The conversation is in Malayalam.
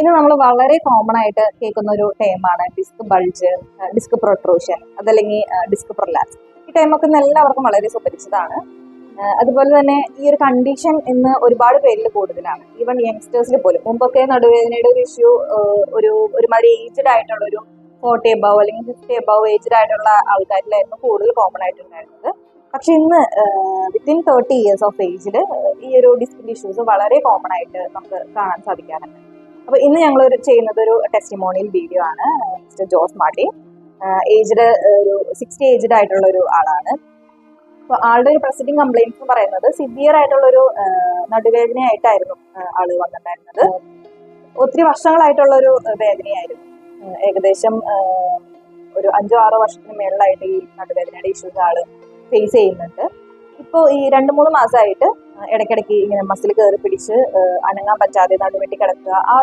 ഇന്ന് നമ്മൾ വളരെ കോമൺ ആയിട്ട് കേൾക്കുന്ന ഒരു ടേമാണ് ഡിസ്ക് ബൾജ്, ഡിസ്ക് പ്രൊട്രൂഷൻ, അതല്ലെങ്കിൽ ഡിസ്ക് പ്രൊലാപ്സ്. ഈ ടൈമൊക്കെ ഇന്ന് എല്ലാവർക്കും വളരെ സുപരിചിതമാണ്. അതുപോലെ തന്നെ ഈ ഒരു കണ്ടീഷൻ ഇന്ന് ഒരുപാട് പേരിൽ കൂടുതലാണ്, ഈവൻ യങ്സ്റ്റേഴ്സിൽ പോലും. മുമ്പൊക്കെ നടുവേദനയുടെ ഒരു ഇഷ്യൂ ഒരുമാതിരി ഏജ്ഡ് ആയിട്ടുള്ള ഒരു 40 എബവ് അല്ലെങ്കിൽ 50 എബവ് ഏജ്ഡ് ആയിട്ടുള്ള ആൾക്കാരിലായിരുന്നു കൂടുതൽ കോമൺ ആയിട്ടുണ്ടായിരുന്നത്. പക്ഷെ ഇന്ന് വിത്തിൻ 30 ഇയേഴ്സ് ഓഫ് ഏജിൽ ഈ ഒരു ഡിസ്കിന്റെ ഇഷ്യൂസ് വളരെ കോമൺ ആയിട്ട് നമുക്ക് കാണാൻ സാധിക്കാറുണ്ട്. അപ്പൊ ഇന്ന് ഞങ്ങൾ ചെയ്യുന്നത് ഒരു ടെസ്റ്റിമോണിയൽ വീഡിയോ ആണ്. മിസ്റ്റർ ജോസ് മാർട്ടിൻ, ഏജ്ഡ് ഒരു 60 ഏജ്ഡ് ആയിട്ടുള്ള ഒരു ആളാണ്. അപ്പൊ ആളുടെ ഒരു പ്രസന്റിംഗ് കംപ്ലൈൻസ് എന്ന് പറയുന്നത് സിവിയർ ആയിട്ടുള്ള ഒരു നടുവേദനയായിട്ടായിരുന്നു ആള് വന്നിട്ടുണ്ടായിരുന്നത്. ഒത്തിരി വർഷങ്ങളായിട്ടുള്ള ഒരു വേദനയായിരുന്നു. ഏകദേശം ഒരു 5-6 വർഷത്തിന് മേളിലായിട്ട് ഈ നടുവേദനയുടെ ഇഷ്യൂസ് ആള് ഫേസ് ചെയ്യുന്നുണ്ട്. ഇപ്പോൾ ഈ 2-3 മാസമായിട്ട് ഇടയ്ക്കിടയ്ക്ക് ഇങ്ങനെ മസിൽ കയറി പിടിച്ച് അനങ്ങാൻ പറ്റാതെ നടുവെട്ടി കിടക്കുക, ആ